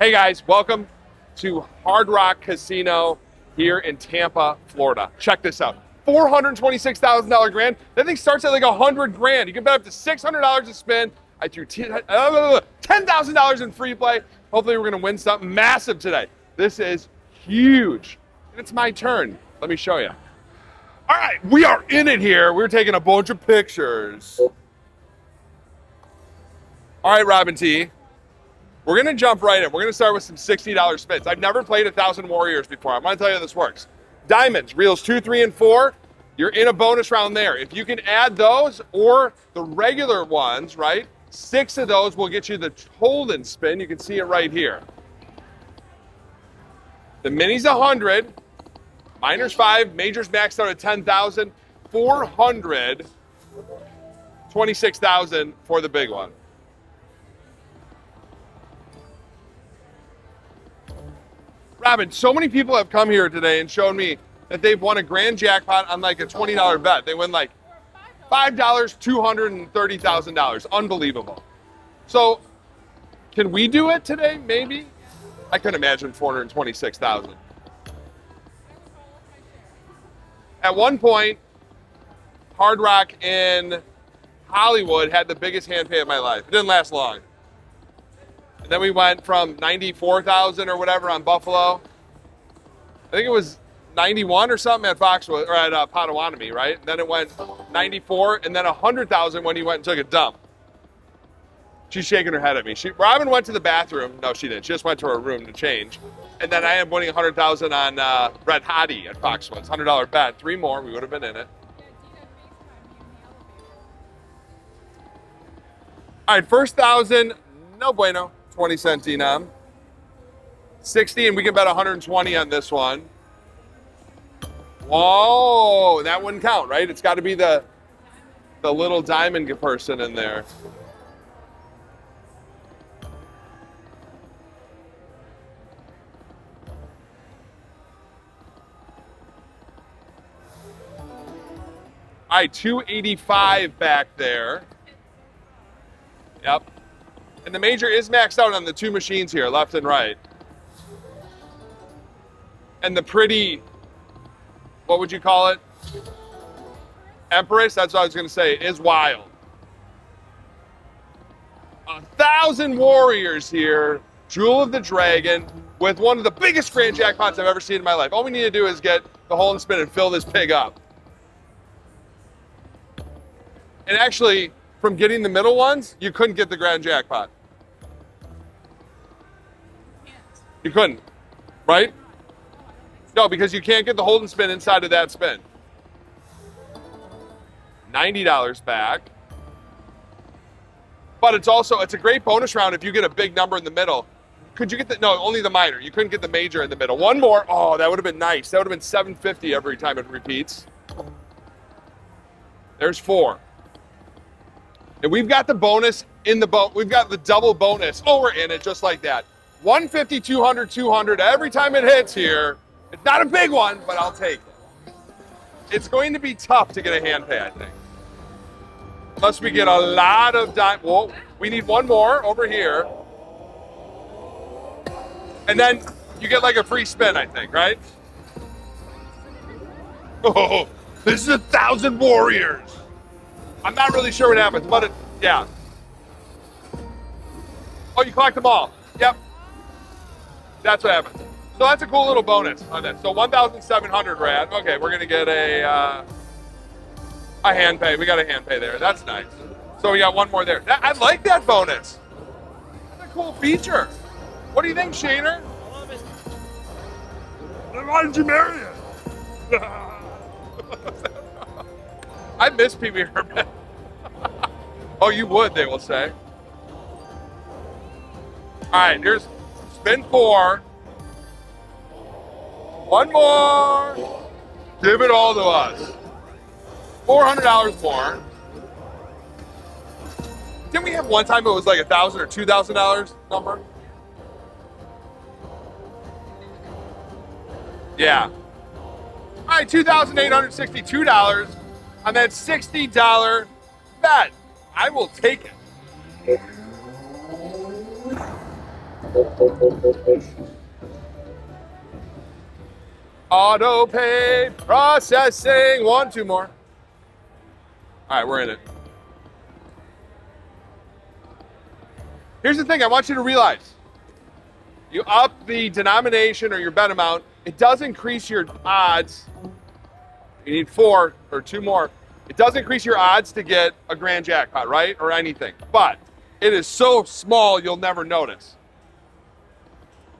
Hey guys, welcome to Hard Rock Casino here in Tampa, Florida. Check this out. $426,000 grand. That thing starts at like 100 grand. You can bet up to $600 a spin. I threw $10,000 in free play. Hopefully we're gonna win something massive today. This is huge. And it's my turn. Let me show you. All right, we are in it here. We're taking a bunch of pictures. All right, Robin T. We're gonna jump right in. We're gonna start with some $60 spins. I've never played 1,000 Warriors before. I'm gonna tell you how this works. Diamonds, reels 2, 3, and 4, you're in a bonus round there. If you can add those or the regular ones, right? 6 of those will get you the hold-in spin. You can see it right here. The mini's 100, minor's 5, major's maxed out at 10,000, 426,000 for the big one. Robin, so many people have come here today and shown me that they've won a grand jackpot on like a $20 bet. They win like $5, $230,000. Unbelievable. So, can we do it today? Maybe. I couldn't imagine 426,000. At one point, Hard Rock in Hollywood had the biggest hand pay of my life. It didn't last long. And then we went from 94,000 or whatever on Buffalo. I think it was 91 or something at Foxwood or at Potawatomi, right? And then it went 94 and then 100,000 when he went and took a dump. She's shaking her head at me. Robin went to the bathroom. No, she didn't. She just went to her room to change. And then I am winning 100,000 on Red Hottie at Foxwoods. $100 bet. 3 more. We would have been in it. All right, first 1,000. No bueno. 20 cent denom. 60, and we can bet 120 on this one. Whoa, that wouldn't count, right? It's got to be the little diamond person in there. All right, 285 back there. Yep. And the major is maxed out on the 2 machines here, left and right. And the pretty, what would you call it? Empress, that's what I was gonna say, is wild. 1,000 Warriors here, Jewel of the Dragon, with one of the biggest grand jackpots I've ever seen in my life. All we need to do is get the hole and spin and fill this pig up. And actually, from getting the middle ones, you couldn't get the grand jackpot. You couldn't, right? No, because you can't get the hold and spin inside of that spin. $90 back. But it's a great bonus round if you get a big number in the middle. Could you get no, only the minor. You couldn't get the major in the middle. One more, oh, that would have been nice. That would have been $750 every time it repeats. There's 4. And we've got the bonus in the we've got the double bonus. Oh, we're in it just like that. 150, 200, 200 every time it hits here. It's not a big one, but I'll take it. It's going to be tough to get a hand pay, I think. Unless we get a lot of whoa, we need one more over here. And then you get like a free spin, I think, right? Oh, this is 1,000 Warriors. I'm not really sure what happens, but yeah. Oh, you collect them all. Yep. That's what happens. So that's a cool little bonus on that. So 1,700 rad. Okay, we're gonna get a hand pay. We got a hand pay there. That's nice. So we got one more there. I like that bonus. That's a cool feature. What do you think, Shaner? I love it. Why did you marry it? I miss Pee Wee Herman. Oh, you would, they will say. All right, here's spin 4. One more. Give it all to us. $400 more. Didn't we have one time it was like $1,000 or $2,000 number? Yeah. All right, $2,862 on that $60 bet. I will take it. Auto pay processing. One, two more. All right, we're in it. Here's the thing I want you to realize. You up the denomination or your bet amount, it does increase your odds. You need 4 or 2 more. It does increase your odds to get a grand jackpot, right? Or anything. But it is so small you'll never notice.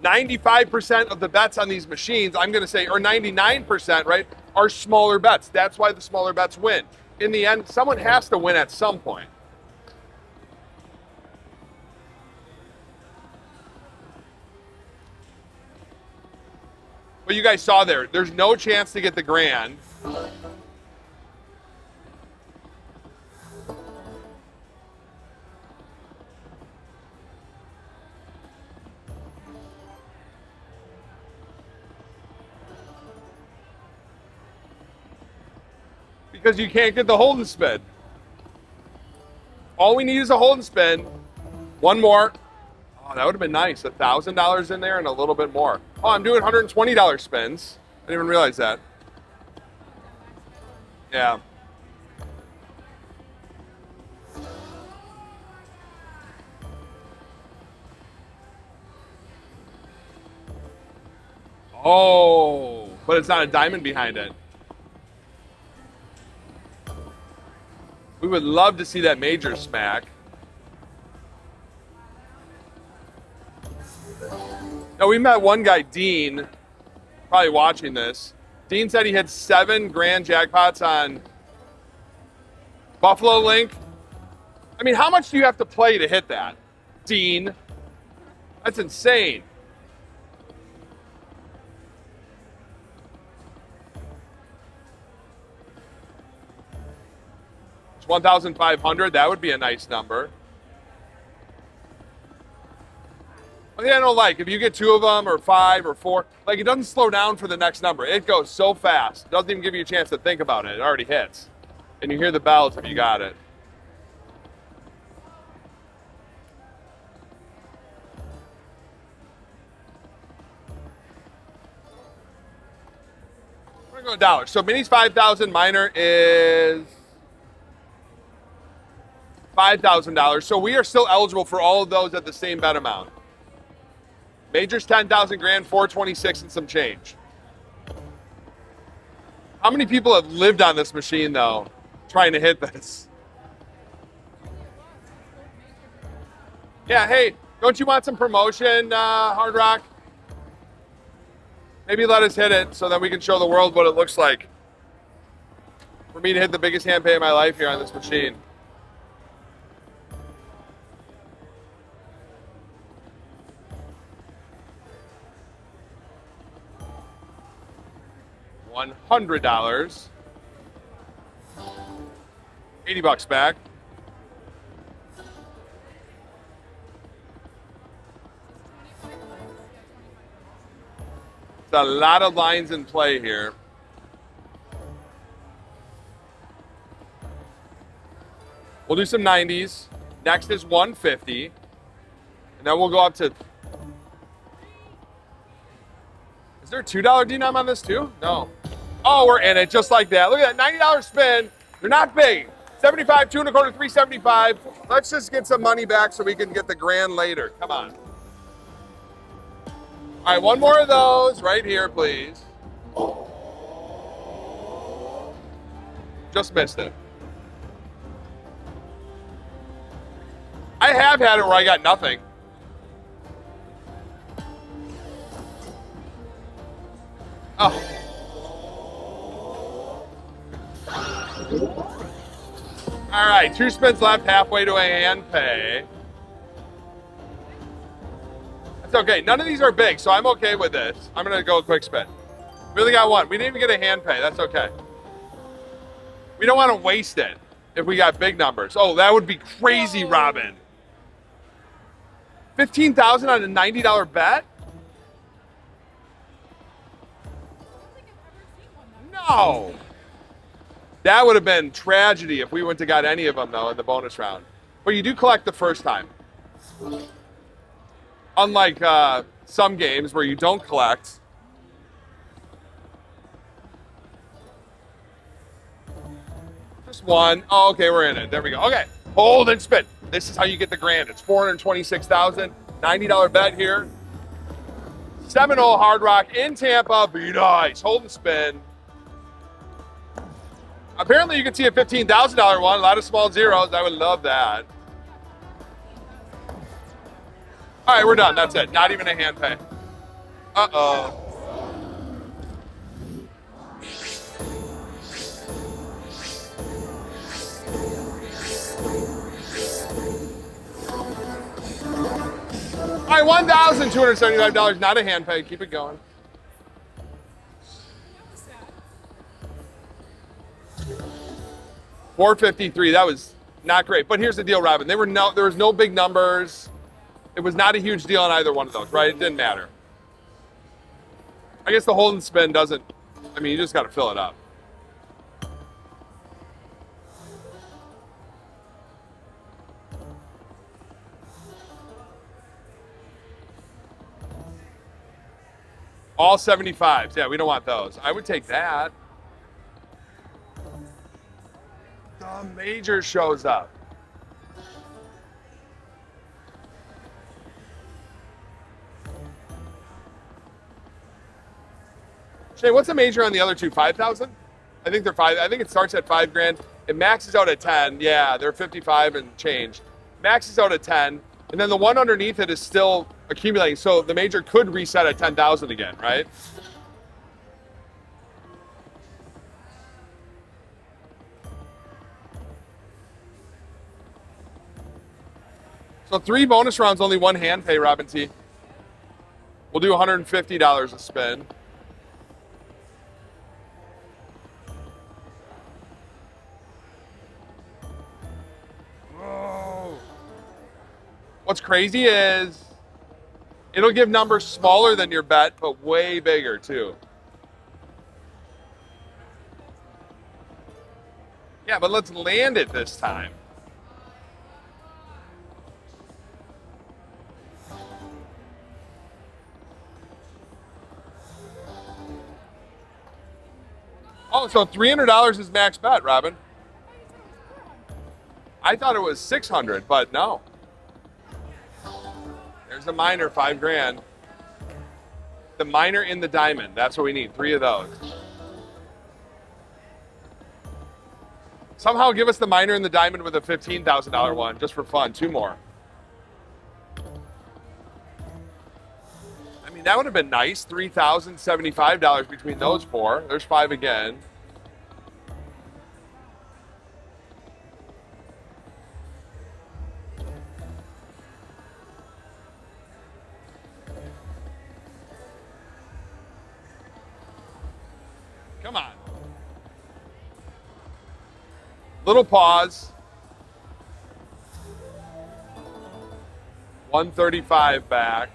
95% of the bets on these machines, I'm going to say, or 99%, right, are smaller bets. That's why the smaller bets win. In the end, someone has to win at some point. But you guys saw there's no chance to get the grand. Because you can't get the hold and spin. All we need is a hold and spin. One more. Oh, that would have been nice. $1,000 in there and a little bit more. Oh, I'm doing $120 spins. I didn't even realize that. Yeah. Oh, but it's not a diamond behind it. We would love to see that major smack. Now, we met one guy, Dean, probably watching this. Dean said he had 7 grand jackpots on Buffalo Link. I mean, how much do you have to play to hit that, Dean? That's insane. It's 1,500. That would be a nice number. One thing I don't like, if you get 2 of them or 5 or 4, like it doesn't slow down for the next number. It goes so fast. It doesn't even give you a chance to think about it. It already hits. And you hear the bells if you got it. We're going to go $1. So mini's 5,000, minor is $5,000. So we are still eligible for all of those at the same bet amount. Major's 10,000 grand, 426 and some change. How many people have lived on this machine though, trying to hit this? Yeah, hey, don't you want some promotion, Hard Rock? Maybe let us hit it so that we can show the world what it looks like. For me to hit the biggest hand pay of my life here on this machine. $100. $80 back. It's a lot of lines in play here. We'll do some 90s. Next is 150. And then we'll go up to... Is there a $2 denom on this too? No. Oh, we're in it just like that. Look at that, $90 spin. They're not big. 75, 2 1/4, 375. Let's just get some money back so we can get the grand later. Come on. All right, one more of those right here, please. Just missed it. I have had it where I got nothing. Oh. All right, 2 spins left, halfway to a hand pay. That's okay. None of these are big, so I'm okay with this. I'm going to go a quick spin. We only got 1. We didn't even get a hand pay. That's okay. We don't want to waste it if we got big numbers. Oh, that would be crazy, Robin. $15,000 on a $90 bet? No. That would have been tragedy if we wouldn't have got any of them, though, in the bonus round. But you do collect the first time. Unlike some games where you don't collect. Just one. Oh, okay, we're in it. There we go. Okay, hold and spin. This is how you get the grand. It's $426,000. $90 bet here. Seminole Hard Rock in Tampa. Be nice. Hold and spin. Apparently, you can see a $15,000 one. A lot of small zeros. I would love that. All right, we're done. That's it. Not even a hand pay. Uh-oh. All right, $1,275. Not a hand pay. Keep it going. $453. That was not great. But here's the deal, Robin. There was no big numbers. It was not a huge deal on either one of those, right? It didn't matter. I guess the hold and spin doesn't. I mean, you just got to fill it up. All 75s. Yeah, we don't want those. I would take that. The major shows up. Shane, what's the major on the other two? 5,000? I think they're 5. I think it starts at $5,000. It maxes out at 10. Yeah, they're 55 and change. Maxes out at 10, and then the one underneath it is still accumulating. So the major could reset at 10,000 again, right? So 3 bonus rounds, only 1 hand pay, Robin T. We'll do $150 a spin. Whoa. What's crazy is it'll give numbers smaller than your bet, but way bigger too. Yeah, but let's land it this time. Oh, so $300 is max bet, Robin. I thought it was $600, but no. There's a minor, $5,000. The minor in the diamond. That's what we need. 3 of those. Somehow give us the minor in the diamond with a $15,000 one, just for fun. 2 more. I mean, that would have been nice. $3,075 between those 4. There's 5 again. Come on. Little pause. 135 back.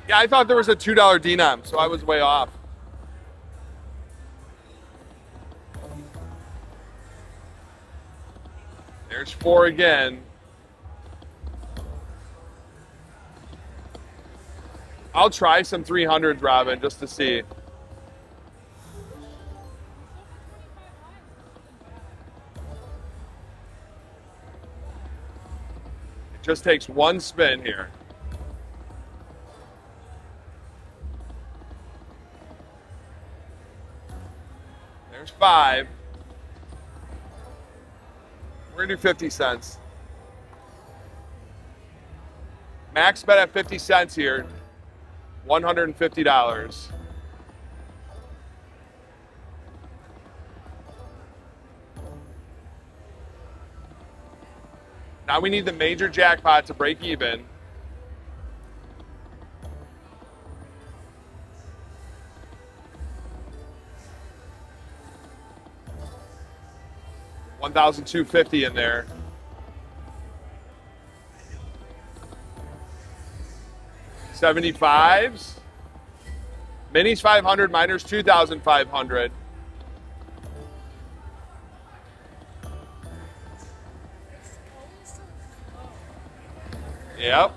Yeah, I thought there was a $2 denom, so I was way off. There's 4 again. I'll try some 300s, Robin, just to see. It just takes 1 spin here. There's 5. We're gonna do 50 cents. Max bet at 50 cents here. $150. Now we need the major jackpot to break even. $1,250 in there. $75s. Minis 500, minors 2,500. Yep.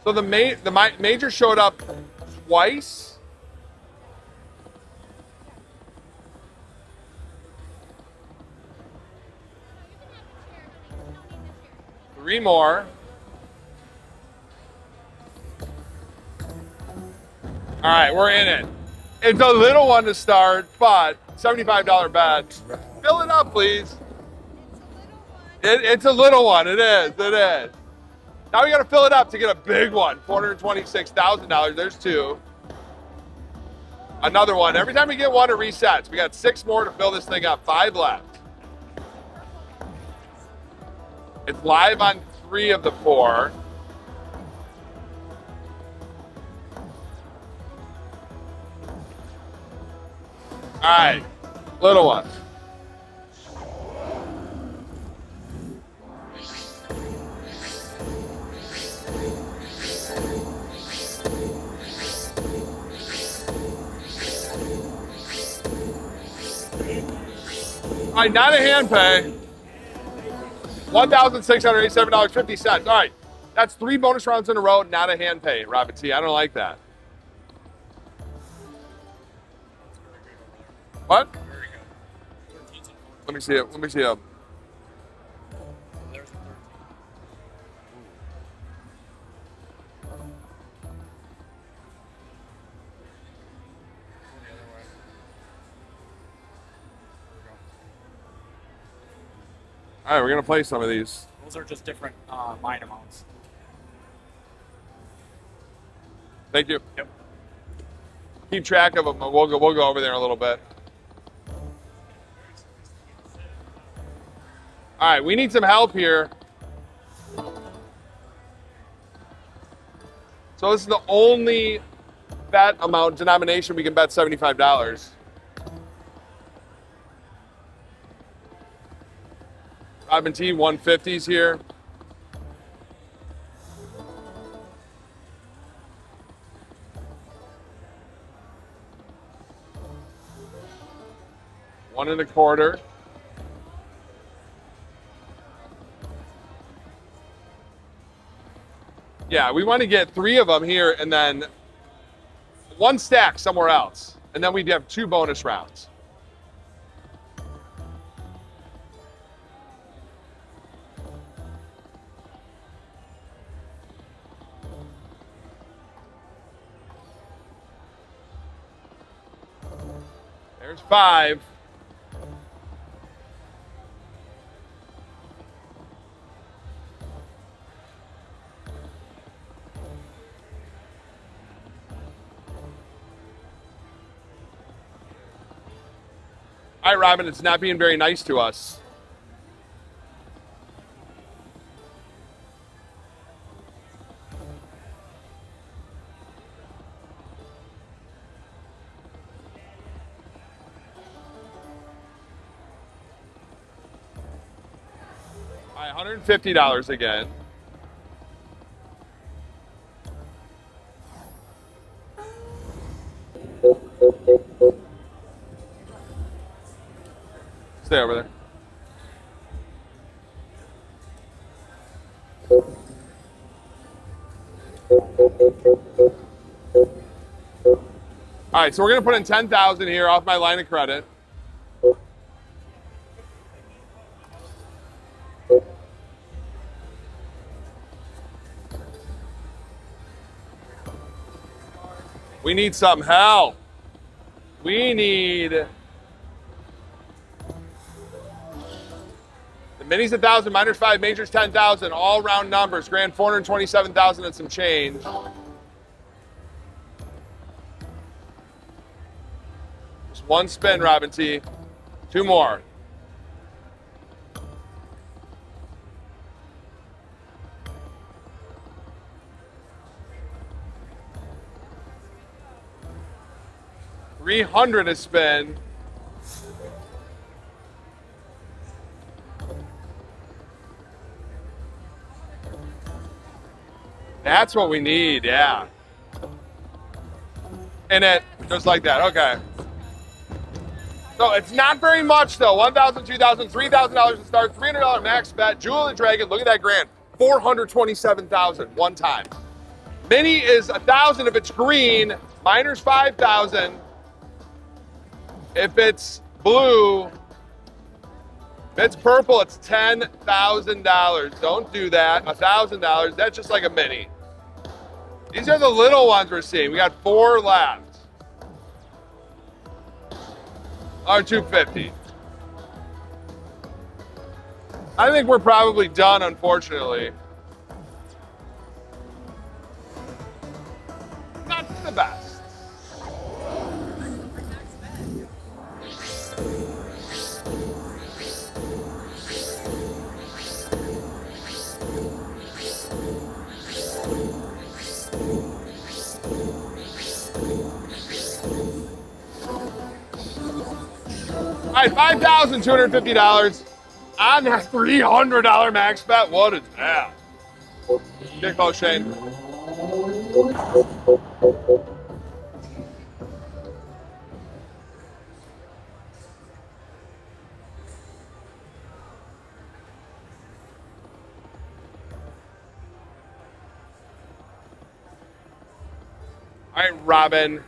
So the major showed up twice. Three more. All right, we're in it. It's a little one to start, but $75 bet. Fill it up, please. It's a little one. It is. It is. Now we got to fill it up to get a big one. $426,000. There's two. Another one. Every time we get one, it resets. We got 6 more to fill this thing up. 5 left. It's live on 3 of the 4. All right, little one. All right, not a hand pay. $1,687.50. All right, that's 3 bonus rounds in a row, not a hand pay, Robin T. I don't like that. What? Let me see it. Let me see it. All right, we're gonna play some of these. Those are just different line amounts. Thank you. Yep. Keep track of them. We'll go over there in a little bit. All right, we need some help here. So this is the only bet amount denomination we can bet $75. Robin T 150s here. $1.25. Yeah, we want to get 3 of them here and then 1 stack somewhere else. And then we'd have 2 bonus rounds. There's 5. All right, Robin, it's not being very nice to us. All right, $150 again. Stay over there. All right, so we're gonna put in 10,000 here off my line of credit. We need some help. We need the minis 1,000, minors 5, majors 10,000, all round numbers. Grand 427,000 and some change. Just 1 spin, Robin T. 2 more. $300 a spin. That's what we need, yeah. And it just like that, okay. So it's not very much though. $1,000, $2,000, $3,000 to start, $300 max bet. Jewel of the Dragon, look at that grand. $427,000 one time. Mini is $1,000 if it's green. Minor's $5,000. If it's blue, if it's purple, it's $10,000. Don't do that. $1,000. That's just like a mini. These are the little ones we're seeing. We got 4 left. Or 250. I think we're probably done, unfortunately. Not the best. All right, $5,250 on that $300 max bet. What is that? Get close, Shane. All right, Robin.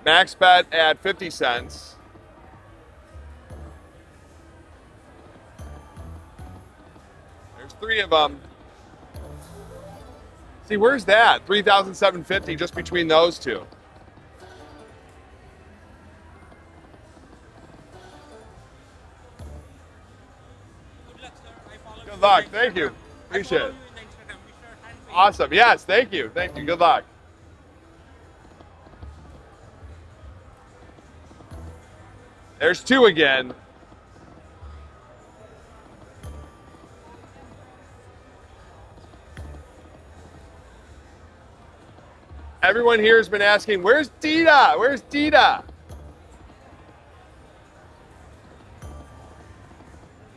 Max bet at 50 cents. There's 3 of them. See, where's that? 3,750 just between those two. Good luck. Thank you. Appreciate it. Awesome. Yes, thank you. Thank you. Good luck. There's 2 again. Everyone here has been asking, where's Dita? Where's Dita?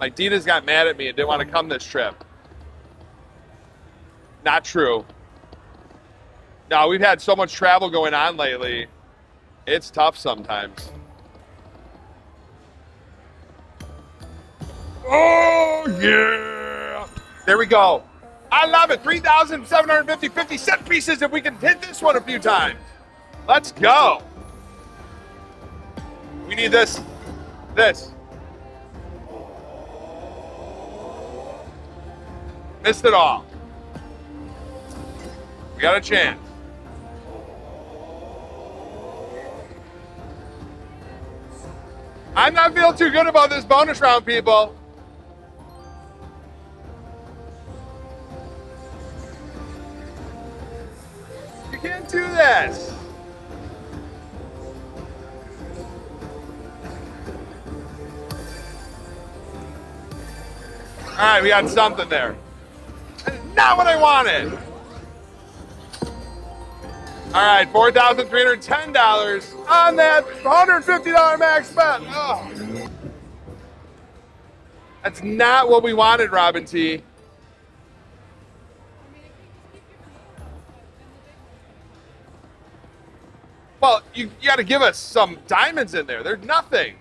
Like, Dita's got mad at me and didn't want to come this trip. Not true. No, we've had so much travel going on lately. It's tough sometimes. Oh, yeah. There we go. I love it. 3,750 50-cent pieces if we can hit this one a few times. Let's go. We need this. This. Missed it all. We got a chance. I'm not feeling too good about this bonus round, people. You can't do this. All right, we got something there. Not what I wanted. All right, $4,310 on that $150 max bet. Oh. That's not what we wanted, Robin T. Well, you got to give us some diamonds in there. There's nothing.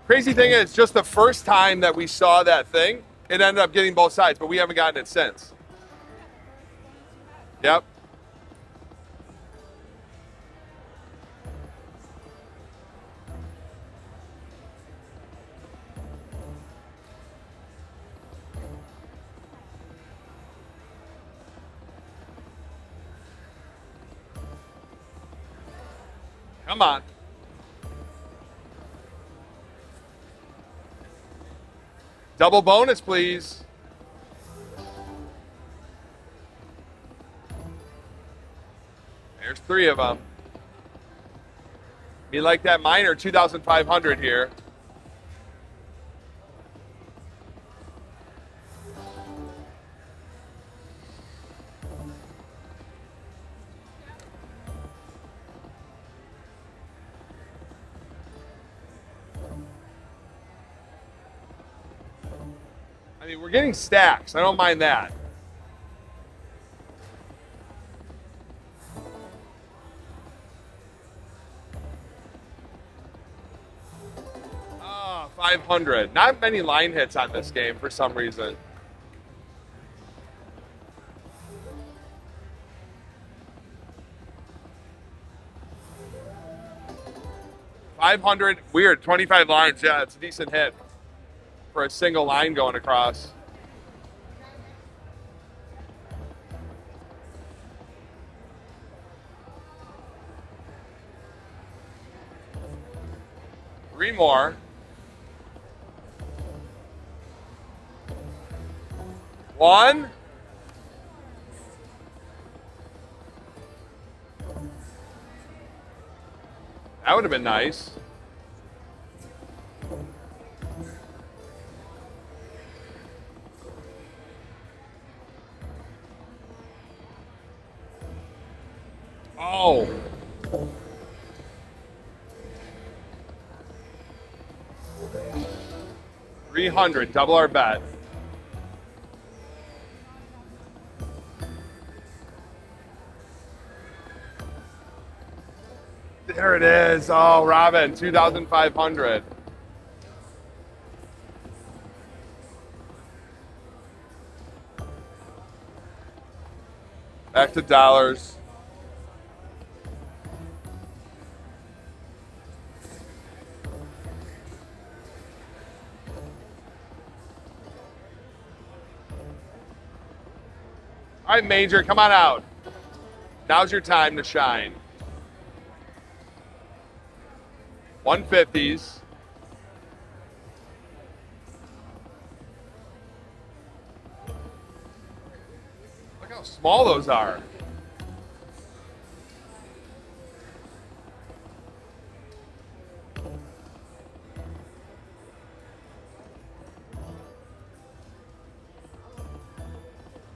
Crazy thing is, just the first time that we saw that thing, it ended up getting both sides, but we haven't gotten it since. Yep. Come on. Double bonus, please. There's 3 of them. Me like that minor, 2,500 here. I mean, we're getting stacks. I don't mind that. Ah, 500. Not many line hits on this game for some reason. $500, weird, 25 lines. Yeah, it's a decent hit for a single line going across. Three more. One. That would have been nice. Oh. $300, double our bet. There it is. Oh, Robin, 2,500. Back to dollars. All right, Major, come on out. Now's your time to shine. 150s. Look how small those are.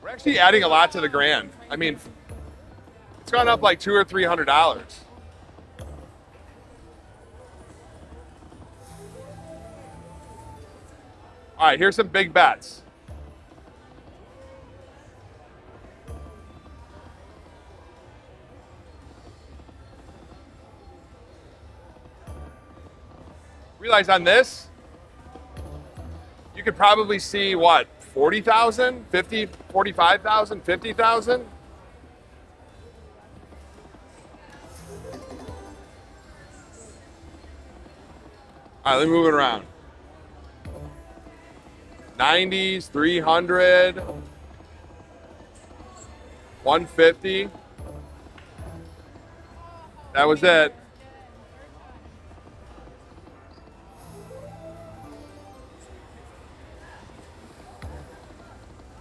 We're actually adding a lot to the grand. I mean, it's gone up like $200 or $300. All right, here's some big bets. Realize on this, you could probably see what, 40,000, 50, 45,000, 50,000? All right, let me move it around. 90s, 300, 150. That was it.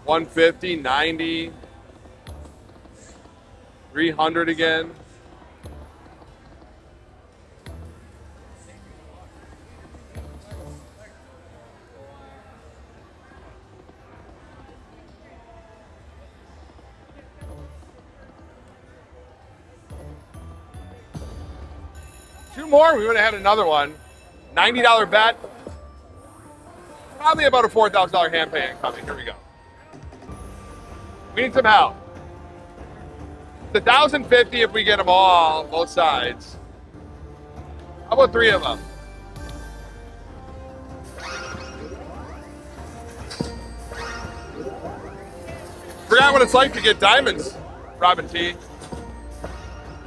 $150, 90, 300 again. Two more, we would have had another one. $90 bet. Probably about a $4,000 hand pay incoming. Here we go. We need some help. It's $1,050 if we get them all, both sides. How about three of them? Forgot what it's like to get diamonds, Robin T.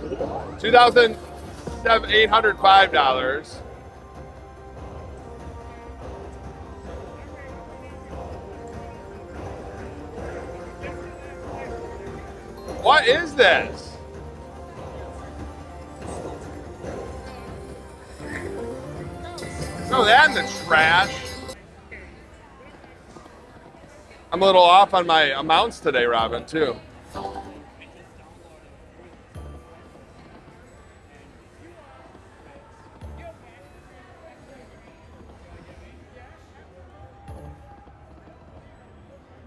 $2,805. What is this? Throw that in the trash. I'm a little off on my amounts today, Robin, too.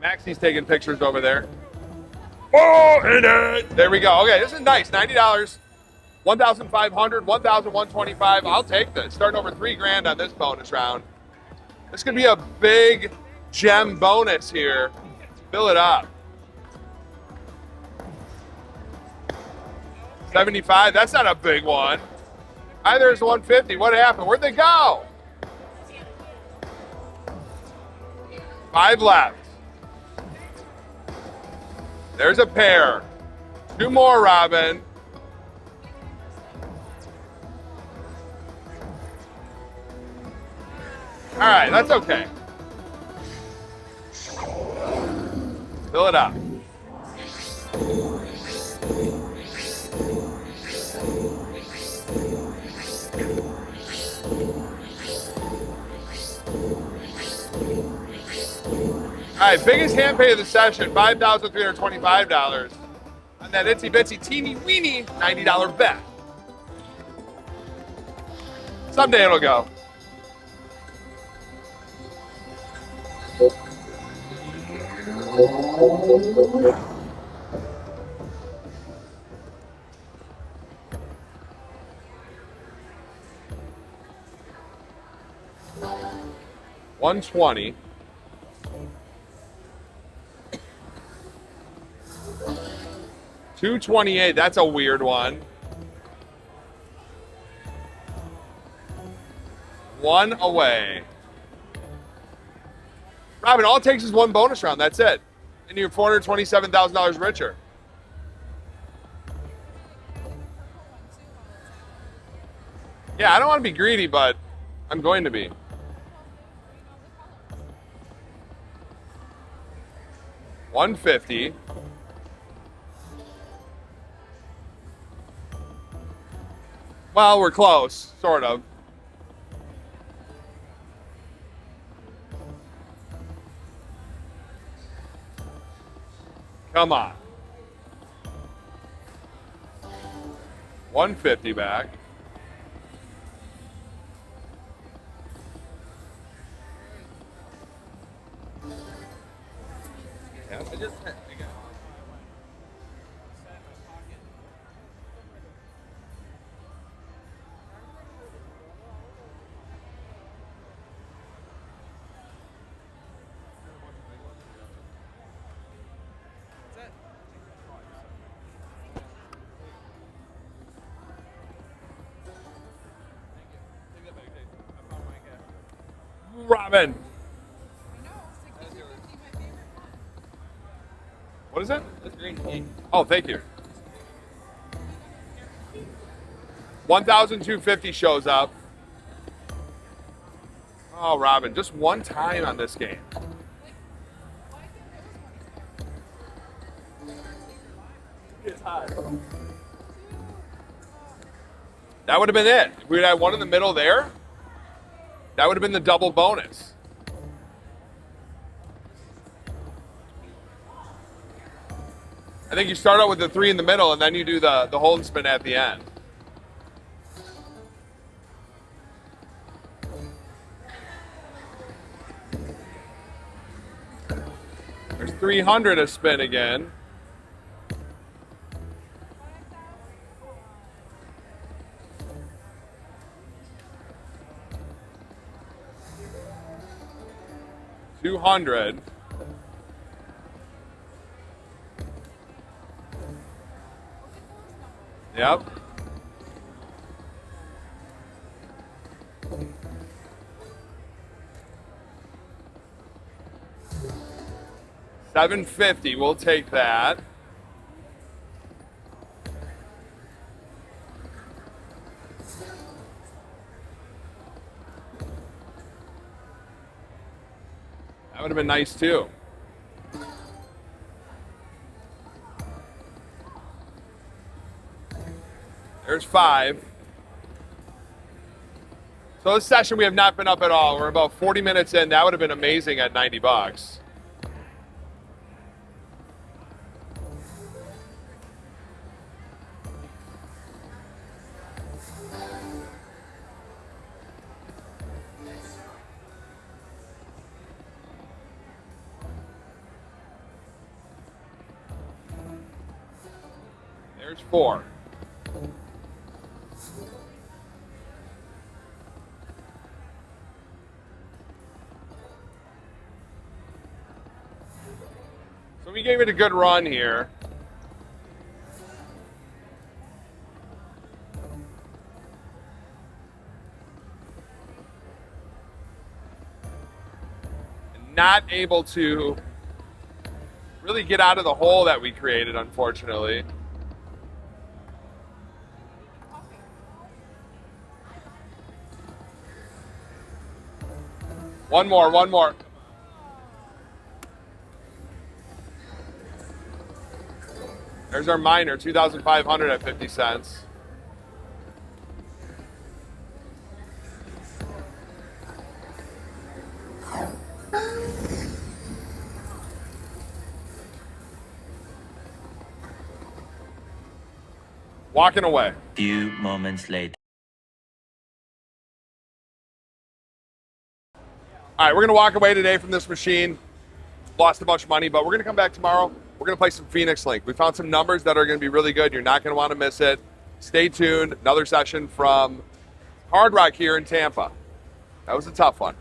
Maxie's taking pictures over there. Oh, hit it! There we go. Okay, this is nice. $90, 1,500, 1,125. I'll take this. Starting over $3,000 on this bonus round. This could be a big gem bonus here. Fill it up. 75, that's not a big one. Either is 150. What happened? Where'd they go? 5 left. There's a pair. 2 more, Robin. All right, that's okay. Fill it up. All right, biggest hand pay of the session, $5,325 on that itsy bitsy teeny weeny $90 bet. Someday it'll go. $120. $228. That's a weird one. 1 away. Robin, all it takes is 1 bonus round. That's it. And you're $427,000 richer. Yeah, I don't want to be greedy, but I'm going to be. $150. Well, we're close, sort of. Come on. 150 back. Yeah, I just I got Robin. What is it? That's green tea. Oh, thank you. 1,250 shows up. Oh, Robin, just one time on this game. That would have been it. If we had one in the middle there, that would have been the double bonus. I think you start out with the 3 in the middle and then you do the hold and spin at the end. There's 300 a spin again. $200. Yep. $750, we'll take that. That would have been nice too. There's 5. So this session we have not been up at all. We're about 40 minutes in. That would have been amazing at $90. There's 4. we gave it a good run here. Not able to really get out of the hole that we created, unfortunately. One more. There's our minor, 2,500 at 50 cents. Walking away. Few moments later. All right, we're gonna walk away today from this machine. Lost a bunch of money, but we're gonna come back tomorrow. We're gonna play some Phoenix Link. We found some numbers that are gonna be really good. You're not gonna want to miss it. Stay tuned. Another session from Hard Rock here in Tampa. That was a tough one.